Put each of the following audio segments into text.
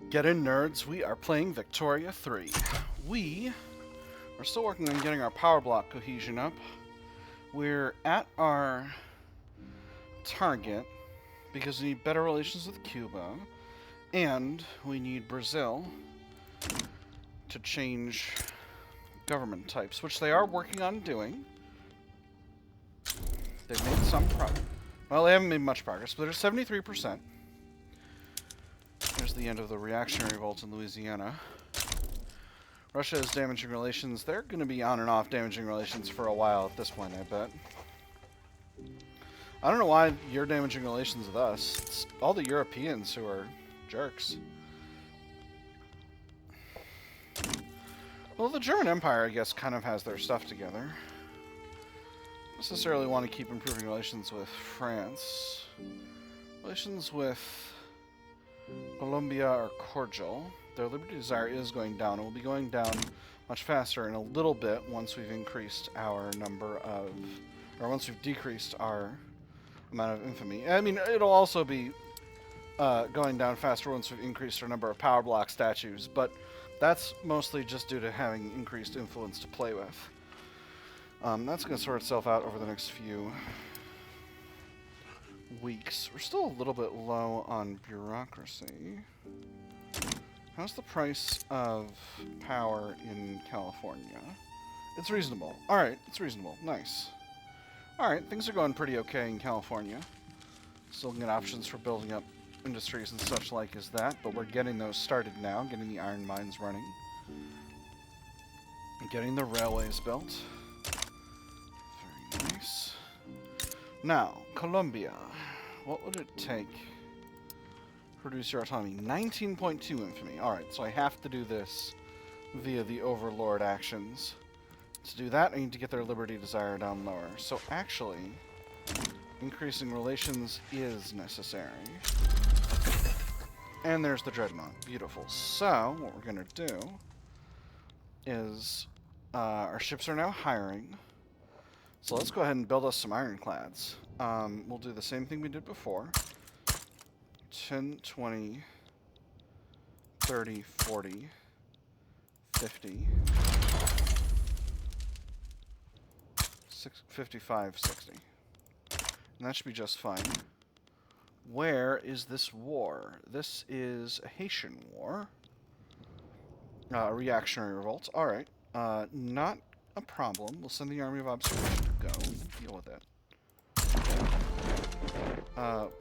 Get in, nerds. We are playing Victoria 3. We are still working on getting our power block cohesion up. We're at our target because we need better relations with Cuba, and we need Brazil to change government types, which they are working on doing. They've made some progress. Well, they haven't made much progress, but they're 73%. There's the end of the reactionary revolt in Louisiana. Russia is damaging relations. They're going to be on and off damaging relations for a while at this point, I bet. I don't know why you're damaging relations with us. It's all the Europeans who are jerks. Well, the German Empire, I guess, kind of has their stuff together. Don't necessarily want to keep improving relations with France. Relations with Colombia are cordial. Their liberty desire is going down. It will be going down much faster in a little bit once we've increased our number of... or once we've decreased our amount of infamy. I mean, it'll also be going down faster once we've increased our number of power block statues, but that's mostly just due to having increased influence to play with. That's going to sort itself out over the next few weeks. We're still a little bit low on bureaucracy. How's the price of power in California? It's reasonable. Alright, it's reasonable. Nice. Alright, things are going pretty okay in California. Still looking at options for building up industries and such like as that, but we're getting those started now, getting the iron mines running. Getting the railways built. Very nice. Now, Colombia. What would it take to reduce your autonomy? 19.2 infamy. Alright, so I have to do this via the overlord actions. To do that, I need to get their liberty desire down lower. So actually, increasing relations is necessary. And there's the dreadnought. Beautiful. So, what we're going to do is our ships are now hiring. So let's go ahead and build us some ironclads. We'll do the same thing we did before. 10, 20, 30, 40, 50, 55, 60. And that should be just fine. Where is this war? This is a Haitian war. Reactionary revolt. Alright. Not a problem. We'll send the army of observation to go. Deal with it.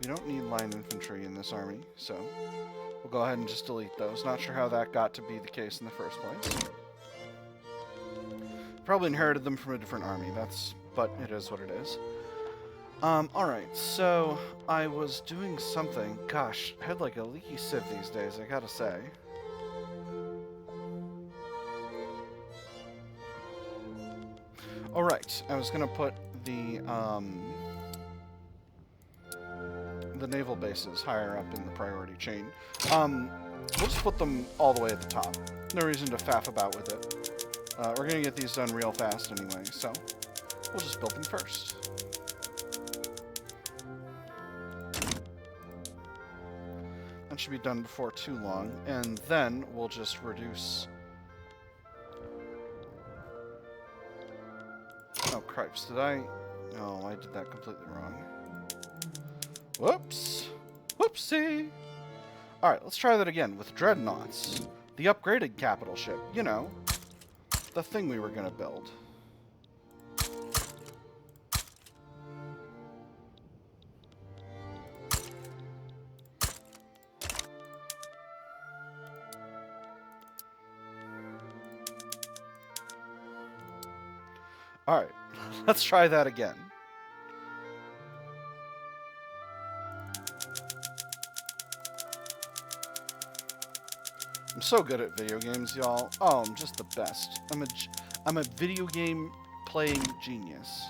We don't need line infantry in this army, so we'll go ahead and just delete those. Not sure how that got to be the case in the first place. Probably inherited them from a different army, but it is what it is. Alright, so I was doing something. Gosh, I had like a leaky sieve these days, I gotta say. Alright, I was gonna put the naval bases higher up in the priority chain. We'll just put them all the way at the top. No reason to faff about with it. We're gonna get these done real fast anyway, so we'll just build them first. That should be done before too long, and then we'll just reduce... Oh, cripes, did I... No, I did that completely wrong. Whoops! Whoopsie! Alright, let's try that again with dreadnoughts. The upgraded capital ship, you know. The thing we were gonna build. Alright, let's try that again. I'm so good at video games, y'all. Oh, I'm just the best. I'm a video game playing genius.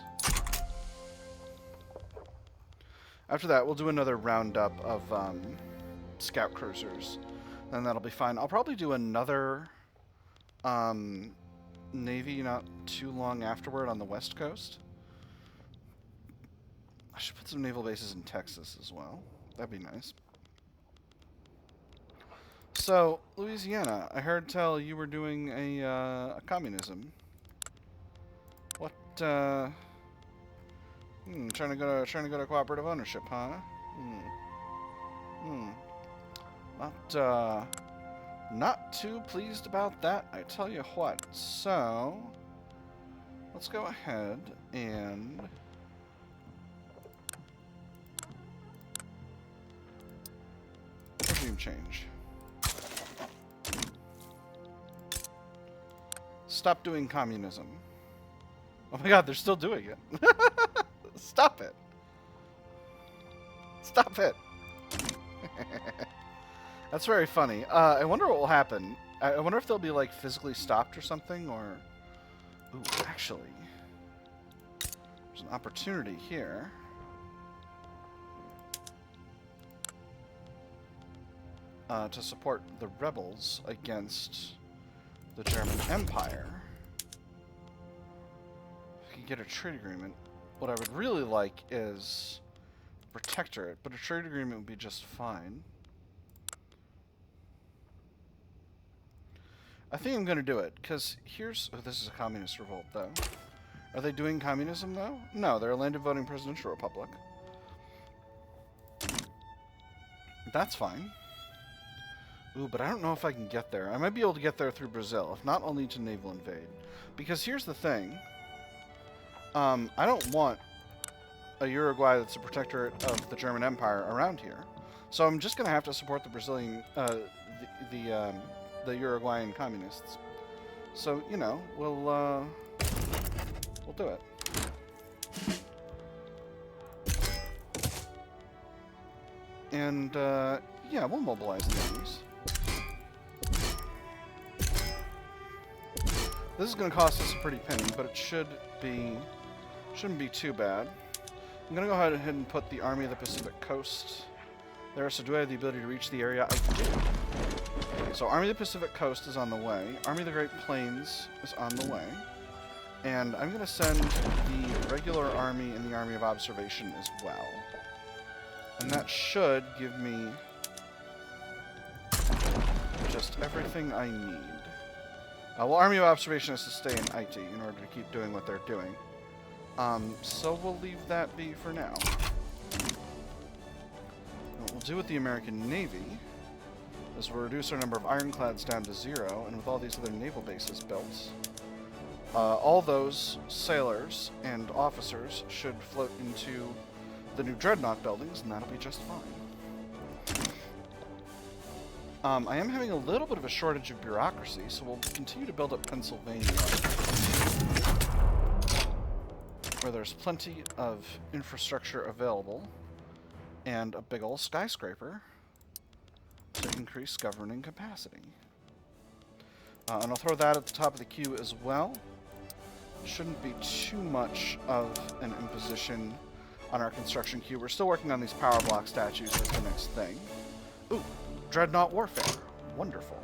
After that, we'll do another roundup of scout cruisers. Then that'll be fine. I'll probably do another Navy not too long afterward on the West Coast. I should put some naval bases in Texas as well. That'd be nice. So, Louisiana, I heard tell you were doing a communism. What, trying to go to cooperative ownership, huh? Not too pleased about that, I tell you what. So, let's go ahead and regime change. Stop doing communism. Oh my god, they're still doing it. Stop it. Stop it. That's very funny. I wonder what will happen. I wonder if they'll be, like, physically stopped or something, or... Ooh, actually... There's an opportunity here. To support the rebels against the German Empire. If you can get a trade agreement, what I would really like is protectorate, but a trade agreement would be just fine. I think I'm going to do it, because here's... Oh, this is a communist revolt, though. Are they doing communism, though? No, they're a landed voting presidential republic. That's fine. Ooh, but I don't know if I can get there. I might be able to get there through Brazil. If not, I'll need to naval invade. Because here's the thing. I don't want a Uruguay that's a protectorate of the German Empire around here. So I'm just going to have to support the Brazilian... the Uruguayan communists. So, you know, we'll do it. And, yeah, we'll mobilize the armies. This is going to cost us a pretty penny, but it shouldn't be too bad. I'm going to go ahead and put the Army of the Pacific Coast there. So do I have the ability to reach the area? I do. So Army of the Pacific Coast is on the way. Army of the Great Plains is on the way. And I'm going to send the regular army and the Army of Observation as well. And that should give me just everything I need. Well, Army of Observation has to stay in IT in order to keep doing what they're doing. So we'll leave that be for now. What we'll do with the American Navy is we'll reduce our number of ironclads down to 0, and with all these other naval bases built, all those sailors and officers should float into the new dreadnought buildings, and that'll be just fine. I am having a little bit of a shortage of bureaucracy, so we'll continue to build up Pennsylvania, where there's plenty of infrastructure available, and a big ol' skyscraper to increase governing capacity. And I'll throw that at the top of the queue as well. Shouldn't be too much of an imposition on our construction queue. We're still working on these power block statues as the next thing. Ooh, Dreadnought Warfare. Wonderful.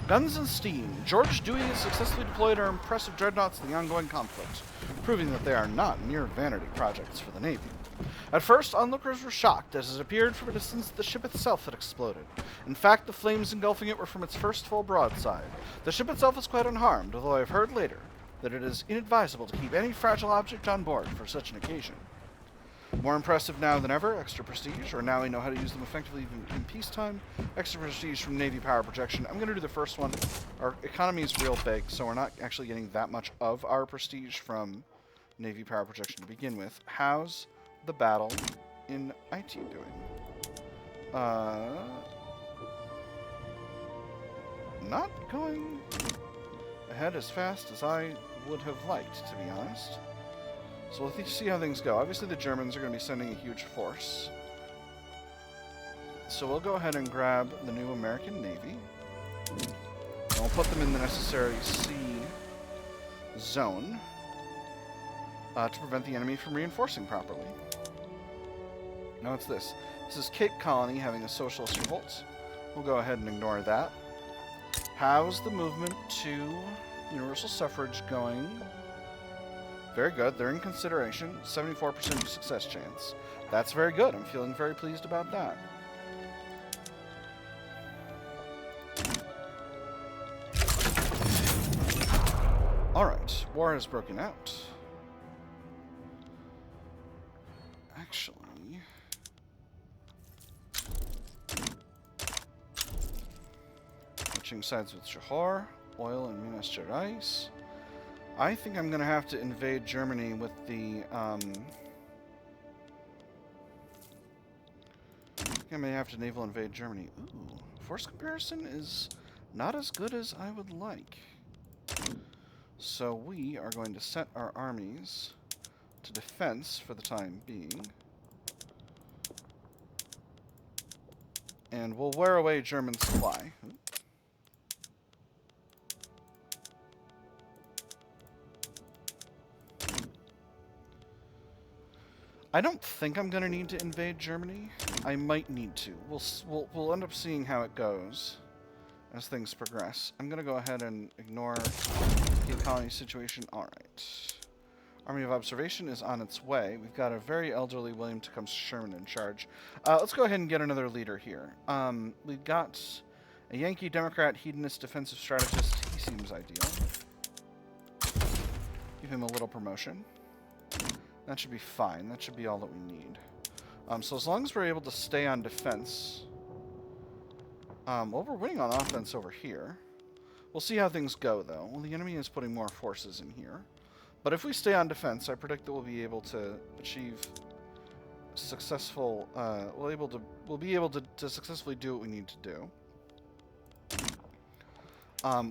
Guns and steam. George Dewey has successfully deployed our impressive dreadnoughts in the ongoing conflict, proving that they are not mere vanity projects for the Navy. At first, onlookers were shocked as it appeared from a distance that the ship itself had exploded. In fact, the flames engulfing it were from its first full broadside. The ship itself was quite unharmed, although I have heard later that it is inadvisable to keep any fragile object on board for such an occasion. More impressive now than ever, extra prestige, or now we know how to use them effectively even in peacetime. Extra prestige from Navy power projection. I'm going to do the first one. Our economy is real big, so we're not actually getting that much of our prestige from Navy power projection to begin with. How's the battle in IT doing? Not going ahead as fast as I would have liked, to be honest. So let's see how things go. Obviously the Germans are going to be sending a huge force. So we'll go ahead and grab the new American Navy. And we'll put them in the necessary sea zone to prevent the enemy from reinforcing properly. Now what's this? This is Cape Colony having a socialist revolt. We'll go ahead and ignore that. How's the movement to universal suffrage going? Very good. They're in consideration. 74% success chance. That's very good. I'm feeling very pleased about that. war has broken out. Actually, switching sides with Johor, oil and Minas Gerais. I think I'm going to have to invade Germany with the, I think I may have to naval invade Germany. Ooh, force comparison is not as good as I would like. So we are going to set our armies to defense for the time being. And we'll wear away German supply. Ooh. I don't think I'm going to need to invade Germany. I might need to. We'll end up seeing how it goes as things progress. I'm going to go ahead and ignore the colony situation. Alright. Army of Observation is on its way. We've got a very elderly William Tecumseh Sherman in charge. Let's go ahead and get another leader here. We've got a Yankee Democrat hedonist defensive strategist. He seems ideal. Give him a little promotion. That should be fine. That should be all that we need. So as long as we're able to stay on defense... well, we're winning on offense over here. We'll see how things go, though. Well, the enemy is putting more forces in here. But if we stay on defense, I predict that we'll be able to achieve successful... we'll be able to successfully do what we need to do.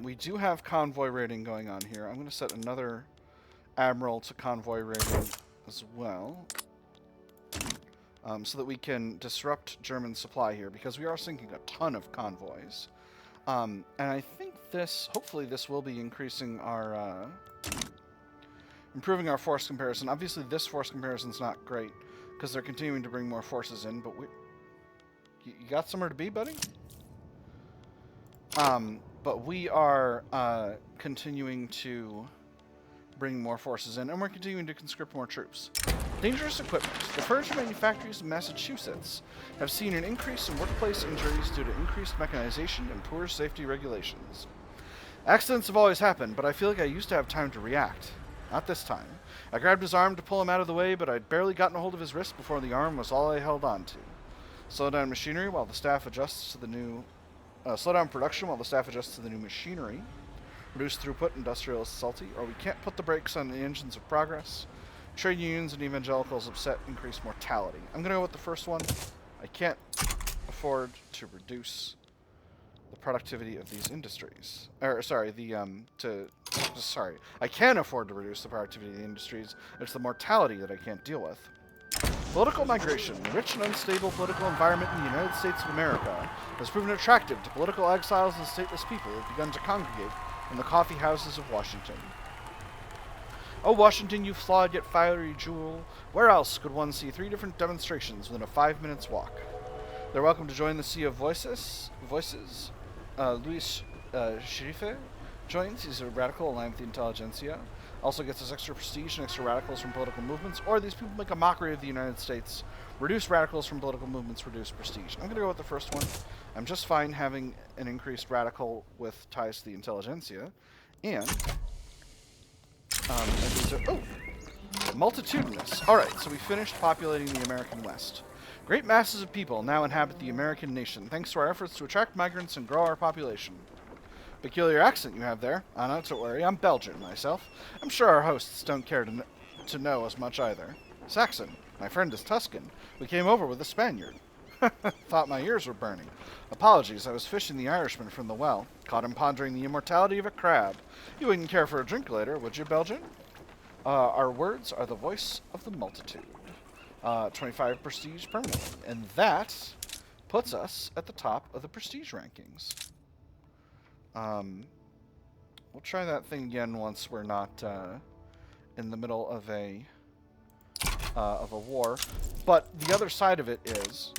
We do have convoy raiding going on here. I'm going to set another admiral to convoy raiding as well, so that we can disrupt German supply here, because we are sinking a ton of convoys. And I think hopefully this will be increasing our, improving our force comparison. Obviously this force comparison is not great, because they're continuing to bring more forces in, but you got somewhere to be, buddy? But we are, continuing to bring more forces in, and we're continuing to conscript more troops. Dangerous equipment. The furniture manufactories in Massachusetts have seen an increase in workplace injuries due to increased mechanization and poor safety regulations. Accidents have always happened, but I feel like I used to have time to react. Not this time. I grabbed his arm to pull him out of the way, but I'd barely gotten a hold of his wrist before the arm was all I held on to. Slow down machinery while the staff adjusts to the new... slow down production while the staff adjusts to the new machinery. Reduce throughput, industrial is salty, or we can't put the brakes on the engines of progress. Trade unions and evangelicals upset, increase mortality. I'm going to go with the first one. I can't afford to reduce the productivity of these industries. I can afford to reduce the productivity of the industries. It's the mortality that I can't deal with. Political migration. The rich and unstable political environment in the United States of America has proven attractive to political exiles and stateless people who have begun to congregate in the coffee houses of Washington. Oh, Washington, you flawed yet fiery jewel. Where else could one see 3 different demonstrations within a 5 minutes walk? They're welcome to join the Sea of Voices. Luis Schrife joins. He's a radical aligned with the Intelligentsia. Also gets us extra prestige and extra radicals from political movements. Or these people make a mockery of the United States. Reduce radicals from political movements, reduce prestige. I'm going to go with the first one. I'm just fine having an increased radical with ties to the Intelligentsia. And these are... Oh! Multitudinous. Alright, so we finished populating the American West. Great masses of people now inhabit the American nation, thanks to our efforts to attract migrants and grow our population. Peculiar accent you have there. Oh, no, don't worry, I'm Belgian myself. I'm sure our hosts don't care to know as much either. Saxon. My friend is Tuscan. We came over with a Spaniard. Thought my ears were burning. Apologies, I was fishing the Irishman from the well. Caught him pondering the immortality of a crab. You wouldn't care for a drink later, would you, Belgian? Our words are the voice of the multitude. 25 prestige permanently. And that puts us at the top of the prestige rankings. We'll try that thing again once we're not in the middle of a war. But the other side of it is,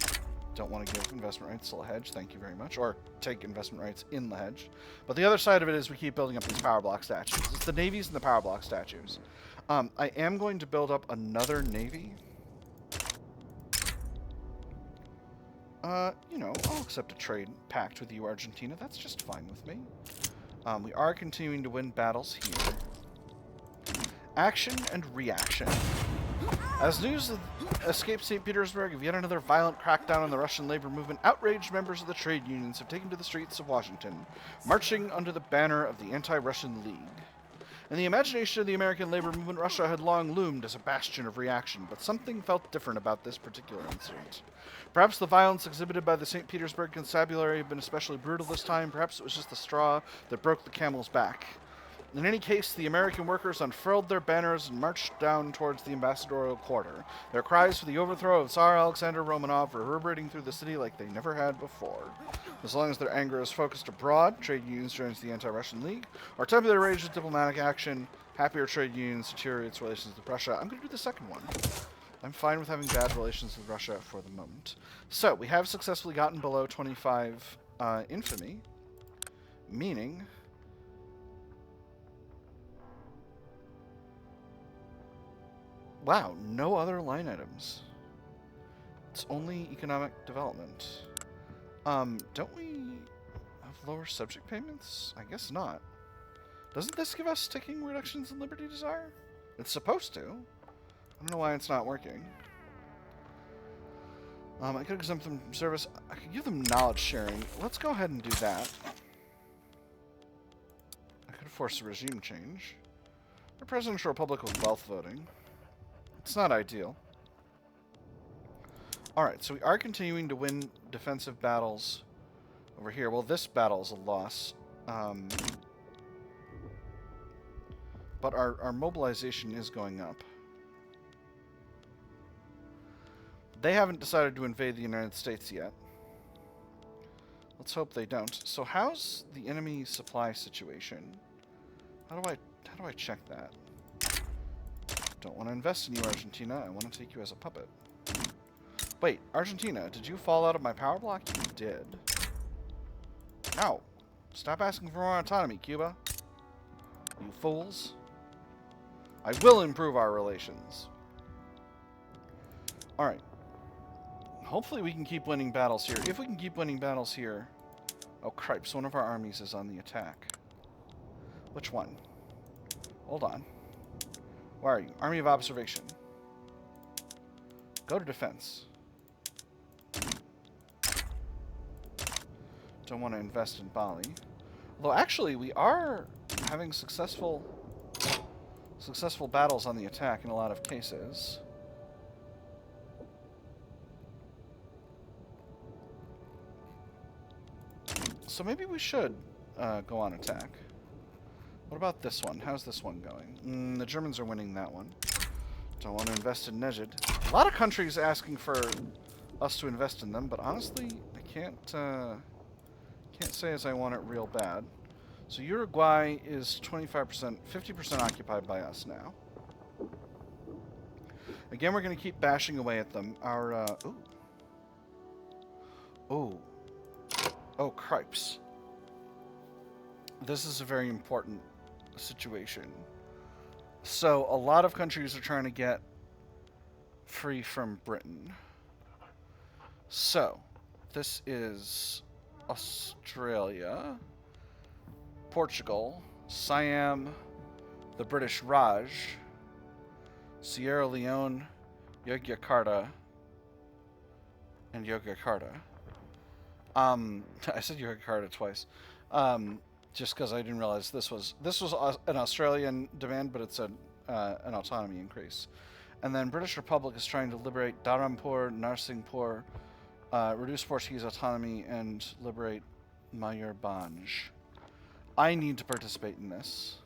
don't want to give investment rights to the hedge, thank you very much, or take investment rights in the hedge. But the other side of it is we keep building up these power block statues. It's the navies and the power block statues. I am going to build up another navy. You know, I'll accept a trade pact with you, Argentina. That's just fine with me. We are continuing to win battles here. Action and reaction. As news escaped St. Petersburg of yet another violent crackdown on the Russian labor movement, outraged members of the trade unions have taken to the streets of Washington, marching under the banner of the Anti-Russian League. In the imagination of the American labor movement, Russia had long loomed as a bastion of reaction, but something felt different about this particular incident. Perhaps the violence exhibited by the St. Petersburg constabulary had been especially brutal this time. Perhaps it was just the straw that broke the camel's back. In any case, the American workers unfurled their banners and marched down towards the ambassadorial quarter, their cries for the overthrow of Tsar Alexander Romanov reverberating through the city like they never had before. As long as their anger is focused abroad, trade unions joins the Anti-Russian League, or temper their rage with diplomatic action, happier trade unions deteriorates relations with Russia. I'm going to do the second one. I'm fine with having bad relations with Russia for the moment. So, we have successfully gotten below 25 infamy, meaning... Wow, no other line items. It's only economic development. Don't we have lower subject payments? I guess not. Doesn't this give us ticking reductions in liberty desire? It's supposed to. I don't know why it's not working. I could exempt them from service. I could give them knowledge sharing. Let's go ahead and do that. I could force a regime change. A presidential republic with wealth voting. It's not ideal. Alright, so we are continuing to win defensive battles over here. Well, this battle is a loss. But our mobilization is going up. They haven't decided to invade the United States yet. Let's hope they don't. So how's the enemy supply situation? How do I check that? Don't want to invest in you, Argentina. I want to take you as a puppet. Wait, Argentina, did you fall out of my power block? You did. Ow. Stop asking for more autonomy, Cuba. You fools. I will improve our relations. Alright. Hopefully we can keep winning battles here. If we can keep winning battles here... Oh, cripes. One of our armies is on the attack. Which one? Hold on. Where are you? Army of Observation. Go to defense. Don't want to invest in Bali. Although, actually, we are having successful battles on the attack in a lot of cases. So maybe we should go on attack. What about this one? How's this one going? The Germans are winning that one. Don't want to invest in Nejd. A lot of countries asking for us to invest in them, but honestly, I can't say as I want it real bad. So Uruguay is 25%, 50% occupied by us now. Again, we're going to keep bashing away at them. Our, Oh, cripes. This is a very important situation. So, a lot of countries are trying to get free from Britain. So, this is Australia, Portugal, Siam, the British Raj, Sierra Leone, Yogyakarta, and Yogyakarta. I said Yogyakarta twice. Just because I didn't realize this was an Australian demand, but it's an autonomy increase. And then British Republic is trying to liberate Dharampur, Narsingpur, reduce Portuguese autonomy, and liberate Mayurbhanj. I need to participate in this.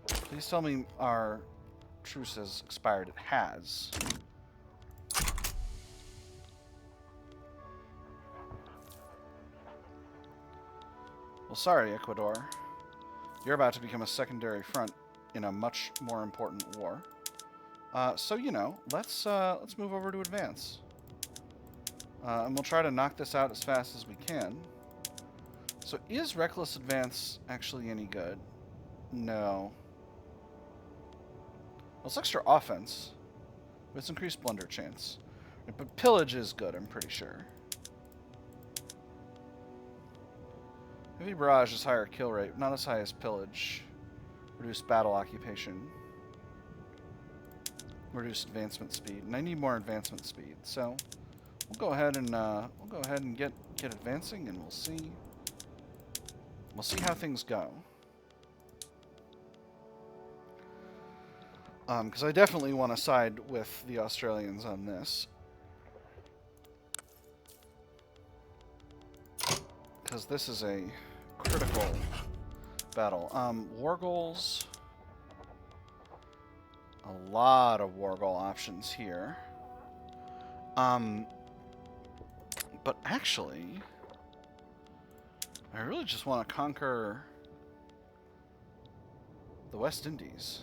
Please tell me our truce has expired. It has. Well, sorry, Ecuador. You're about to become a secondary front in a much more important war. So, you know, let's move over to advance. And we'll try to knock this out as fast as we can. So, is reckless advance actually any good? No. Well, it's extra offense. But it's increased blunder chance. But pillage is good, I'm pretty sure. Heavy barrage is higher kill rate, not as high as pillage. Reduced battle occupation. Reduced advancement speed. And I need more advancement speed, so we'll go ahead and get advancing, and we'll see how things go. Because I definitely want to side with the Australians on this. Because this is a critical battle. War goals. A lot of war goal options here. But actually, I really just want to conquer the West Indies.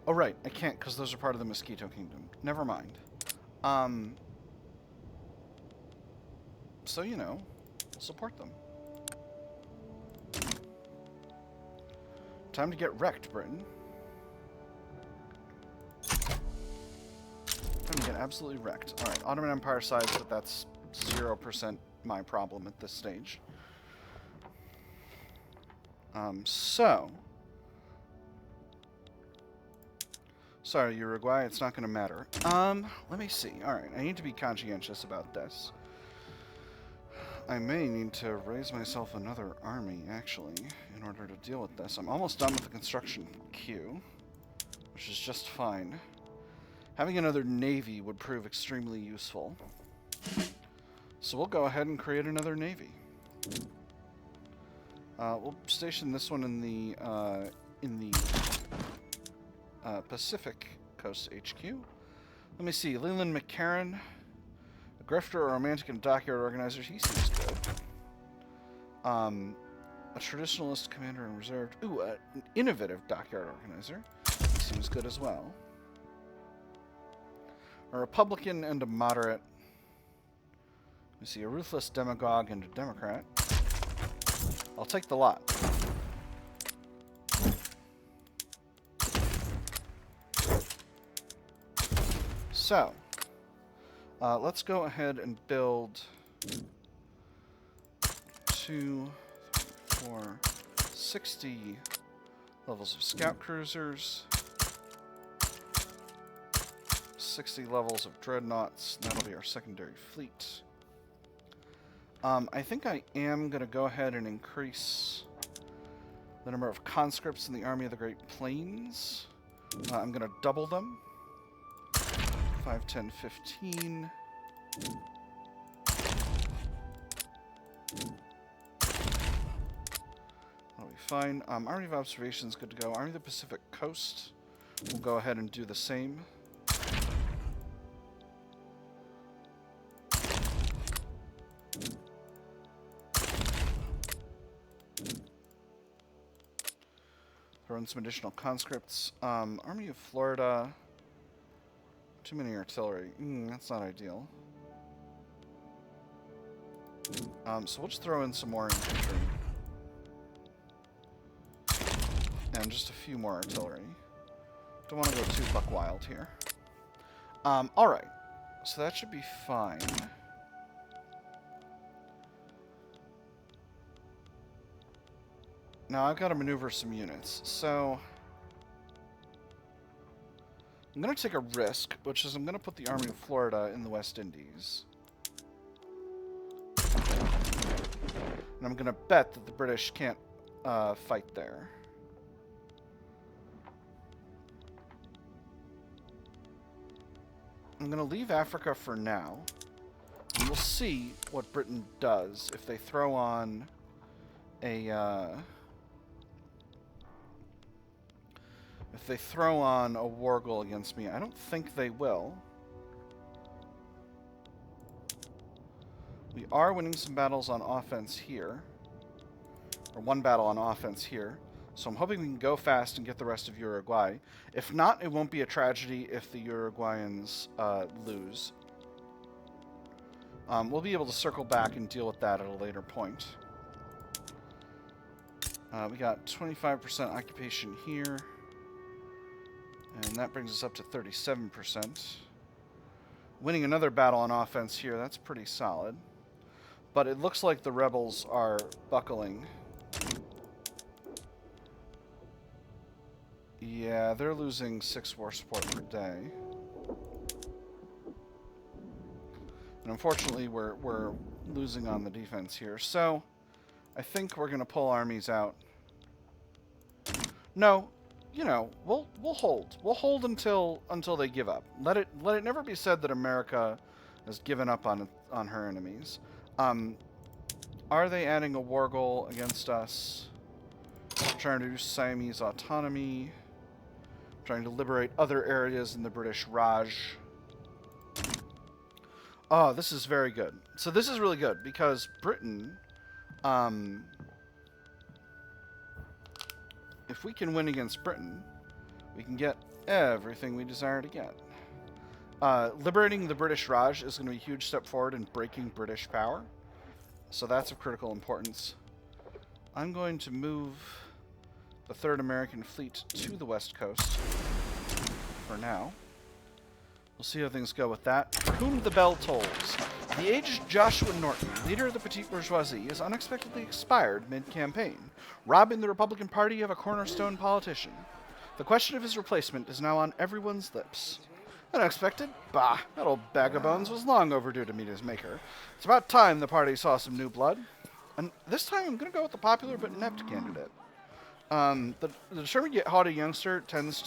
Oh, right. I can't because those are part of the Mosquito Kingdom. Never mind. So, you know, we'll support them. Time to get wrecked, Britain. Time to get absolutely wrecked. Alright, Ottoman Empire sides, but that's 0% my problem at this stage. Sorry, Uruguay, it's not going to matter. Let me see. Alright, I need to be conscientious about this. I may need to raise myself another army, actually, in order to deal with this. I'm almost done with the construction queue, which is just fine. Having another navy would prove extremely useful. So we'll go ahead and create another navy. We'll station this one in the Pacific Coast HQ. Let me see. Leland McCarran, a grifter, a romantic, and a dockyard organizer. He seems good. A traditionalist, commander, and reserved. Ooh, an innovative dockyard organizer. He seems good as well. A Republican and a moderate. Let me see. A ruthless demagogue and a Democrat. I'll take the lot. So, let's go ahead and build 60 levels of scout cruisers, 60 levels of dreadnoughts. That'll be our secondary fleet. I think I am going to go ahead and increase the number of conscripts in the Army of the Great Plains. I'm going to double them. 5, 10, 15. That'll be fine. Army of Observation is good to go. Army of the Pacific Coast. We'll go ahead and do the same. Throw in some additional conscripts. Army of Florida. Too many artillery. That's not ideal. So we'll just throw in some more infantry. And just a few more artillery. Don't want to go too buck wild here. Alright. So that should be fine. Now I've got to maneuver some units. So I'm going to take a risk, which is I'm going to put the Army of Florida in the West Indies. And I'm going to bet that the British can't fight there. I'm going to leave Africa for now. And we'll see what Britain does if they throw on a... if they throw on a war goal against me. I don't think they will. We are winning some battles on offense here. Or one battle on offense here. So I'm hoping we can go fast and get the rest of Uruguay. If not, it won't be a tragedy if the Uruguayans lose. We'll be able to circle back and deal with that at a later point. We got 25% occupation here. And that brings us up to 37%. Winning another battle on offense here, that's pretty solid. But it looks like the rebels are buckling. Yeah, they're losing 6 war support per day. And unfortunately, we're losing on the defense here. So, I think we're going to pull armies out. No, you know, we'll hold. We'll hold until they give up. Let it never be said that America has given up on her enemies. Are they adding a war goal against us? Trying to reduce Siamese autonomy. Trying to liberate other areas in the British Raj. Oh, this is very good. So this is really good because Britain, if we can win against Britain, we can get everything we desire to get. Liberating the British Raj is going to be a huge step forward in breaking British power. So that's of critical importance. I'm going to move the 3rd American Fleet to the west coast for now. We'll see how things go with that. For whom the bell tolls. The aged Joshua Norton, leader of the petite bourgeoisie, is unexpectedly expired mid-campaign, robbing the Republican Party of a cornerstone politician. The question of his replacement is now on everyone's lips. Unexpected? Bah, that old bag of bones was long overdue to meet his maker. It's about time the party saw some new blood. And this time I'm going to go with the popular but inept candidate. The determined yet haughty youngster tends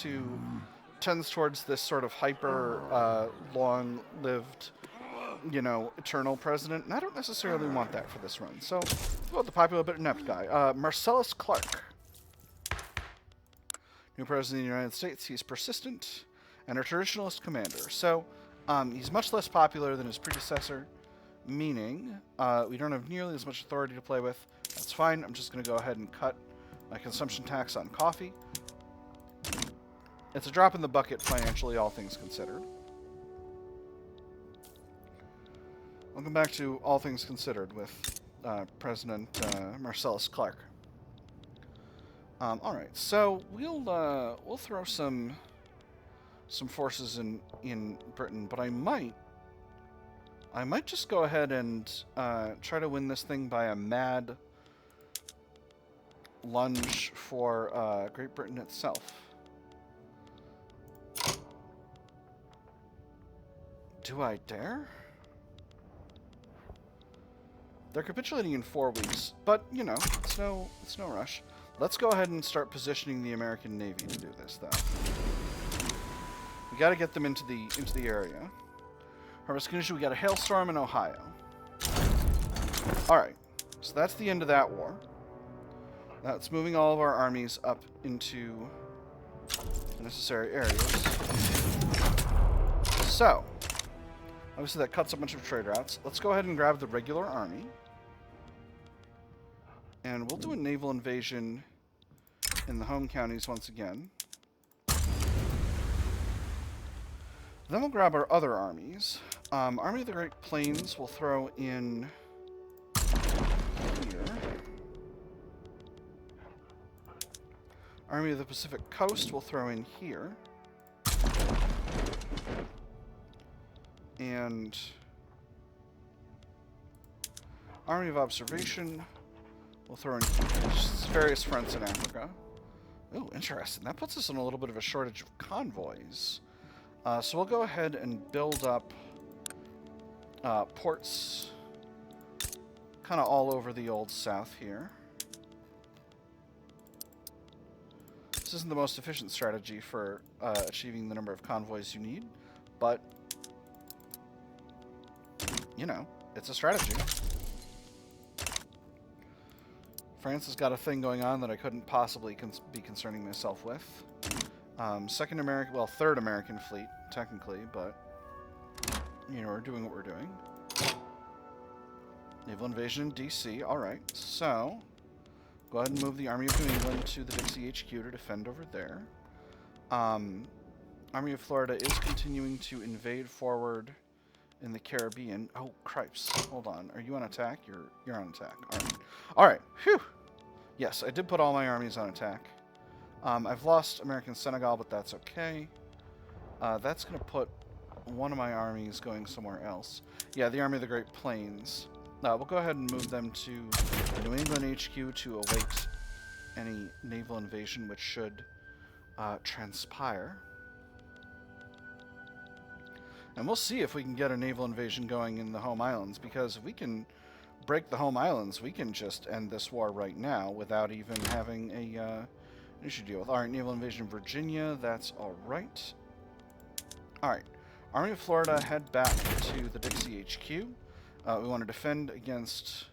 towards this sort of hyper, long-lived, you know, eternal president, and I don't necessarily want that for this run. So, go with the popular but inept guy. Marcellus Clark. New president of the United States. He's persistent and a traditionalist commander. So, he's much less popular than his predecessor, meaning we don't have nearly as much authority to play with. That's fine. I'm just going to go ahead and cut my consumption tax on coffee. It's a drop in the bucket financially, all things considered. Welcome back to All Things Considered with President Marcellus Clark. All right, so we'll throw some forces in Britain, but I might just go ahead and try to win this thing by a mad lunge for Great Britain itself. Do I dare? They're capitulating in 4 weeks, but you know, it's no rush. Let's go ahead and start positioning the American Navy to do this, though. We got to get them into the area. Harvest condition. We got a hailstorm in Ohio. All right, so that's the end of that war. That's moving all of our armies up into the necessary areas. So, obviously that cuts a bunch of trade routes. Let's go ahead and grab the regular army. And we'll do a naval invasion in the home counties once again. Then we'll grab our other armies. Army of the Great Plains we'll throw in here. Army of the Pacific Coast we'll throw in here. And Army of Observation we'll throw in various fronts in Africa. Oh, interesting. That puts us in a little bit of a shortage of convoys. So we'll go ahead and build up ports kind of all over the Old South here. This isn't the most efficient strategy for achieving the number of convoys you need, but, you know, it's a strategy. France has got a thing going on that I couldn't possibly be concerning myself with. Third American Fleet, technically, but, you know, we're doing what we're doing. Naval invasion in D.C., alright. So, go ahead and move the Army of New England to the Dixie HQ to defend over there. Army of Florida is continuing to invade forward in the Caribbean. Oh, cripes. Hold on. Are you on attack? You're on attack. Alright. Phew! Yes, I did put all my armies on attack. I've lost American Senegal, but that's okay. That's going to put one of my armies going somewhere else. Yeah, the Army of the Great Plains. We'll go ahead and move them to New England HQ to await any naval invasion which should transpire. And we'll see if we can get a naval invasion going in the home islands, because if we can break the home islands, we can just end this war right now without even having an issue to deal with. Alright, naval invasion of Virginia, that's alright. Alright, Army of Florida, head back to the Dixie HQ. We want to defend against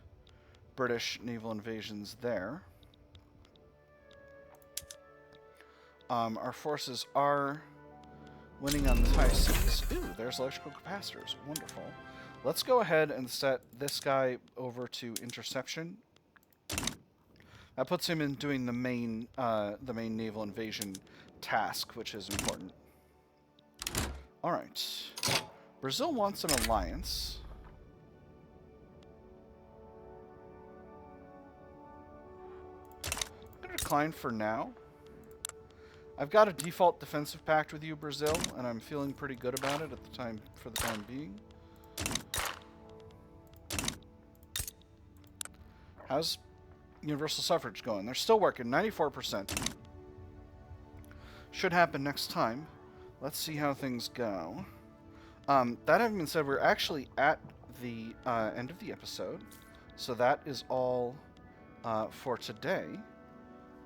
British naval invasions there. Our forces are winning on the high seas. Ooh, there's electrical capacitors. Wonderful. Let's go ahead and set this guy over to interception. That puts him in doing the main naval invasion task, which is important. All right. Brazil wants an alliance. I'm going to decline for now. I've got a default defensive pact with you, Brazil, and I'm feeling pretty good about it for the time being. How's universal suffrage going? They're still working, 94%. Should happen next time. Let's see how things go. That having been said, we're actually at the end of the episode, so that is all for today.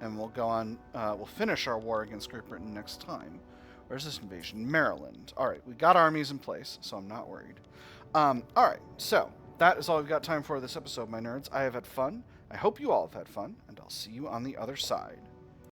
And we'll go on, we'll finish our war against Great Britain next time. Where's this invasion? Maryland. Alright, we got armies in place, so I'm not worried. Alright, so that is all we've got time for this episode, my nerds. I have had fun. I hope you all have had fun, and I'll see you on the other side.